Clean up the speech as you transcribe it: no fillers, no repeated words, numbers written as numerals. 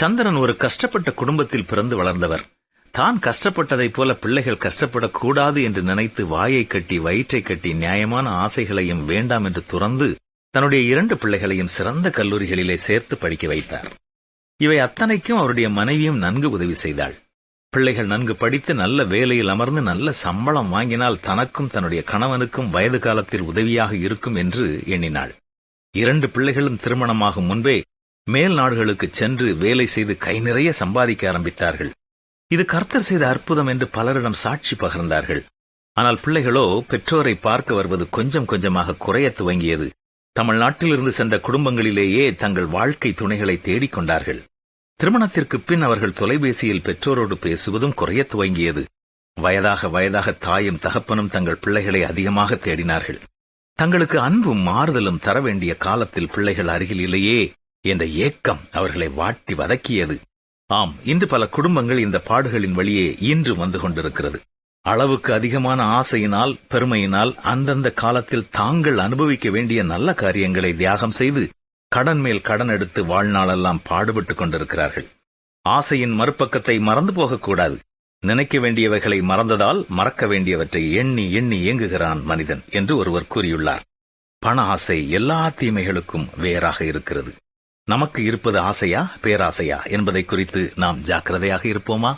சந்திரன் ஒரு கஷ்டப்பட்ட குடும்பத்தில் பிறந்து வளர்ந்தவர். தான் கஷ்டப்பட்டதைப் போல பிள்ளைகள் கஷ்டப்படக்கூடாது என்று நினைத்து வாயை கட்டி வயிற்றை கட்டி நியாயமான ஆசைகளையும் வேண்டாம் என்று துறந்து தன்னுடைய 2 பிள்ளைகளையும் சிறந்த கல்லூரிகளிலே சேர்த்து படிக்க வைத்தார். இவை அத்தனைக்கும் அவருடைய மனைவியும் நன்கு உதவி செய்தாள். பிள்ளைகள் நன்கு படித்து நல்ல வேலையில் அமர்ந்து நல்ல சம்பளம் வாங்கினால் தனக்கும் தன்னுடைய கணவனுக்கும் வயது காலத்தில் உதவியாக இருக்கும் என்று எண்ணினாள். 2 பிள்ளைகளும் திருமணமாகும் முன்பே மேல் நாடுகளுக்கு சென்று வேலை செய்து கை நிறைய சம்பாதிக்க ஆரம்பித்தார்கள். இது கர்த்தர் செய்த அற்புதம் என்று பலரிடம் சாட்சி பகர்ந்தார்கள். ஆனால் பிள்ளைகளோ பெற்றோரை பார்க்க வருவது கொஞ்சம் கொஞ்சமாக குறைய துவங்கியது. தமிழ்நாட்டிலிருந்து சென்ற குடும்பங்களிலேயே தங்கள் வாழ்க்கை துணைகளை தேடிக்கொண்டார்கள். திருமணத்திற்கு பின் அவர்கள் தொலைபேசியில் பெற்றோரோடு பேசுவதும் குறைய துவங்கியது. வயதாக தாயும் தகப்பனும் தங்கள் பிள்ளைகளை அதிகமாக தேடினார்கள். தங்களுக்கு அன்பும் மாறுதலும் தர வேண்டிய காலத்தில் பிள்ளைகள் அருகில் இல்லையே என்ற ஏக்கம் அவர்களை வாட்டி வதக்கியது. ஆம், இன்று பல குடும்பங்கள் இந்த பாடுகளின் வழியே இன்று வந்து கொண்டிருக்கிறது. அளவுக்கு அதிகமான ஆசையினால் பெருமையினால் அந்தந்த காலத்தில் தாங்கள் அனுபவிக்க வேண்டிய நல்ல காரியங்களை தியாகம் செய்து கடன் மேல் கடன் எடுத்து வாழ்நாளெல்லாம் பாடுபட்டுக் கொண்டிருக்கிறார்கள். ஆசையின் மறுபக்கத்தை மறந்து போகக்கூடாது. நினைக்க வேண்டியவைகளை மறந்ததால் மறக்க வேண்டியவற்றை எண்ணி எண்ணி ஏங்குகிறான் மனிதன் என்று ஒருவர் கூறியுள்ளார். பண ஆசை எல்லா தீமைகளுக்கும் வேறாக இருக்கிறது. நமக்கு இருப்பது ஆசையா பேராசையா என்பதை குறித்து நாம் ஜாக்கிரதையாக இருப்போமா?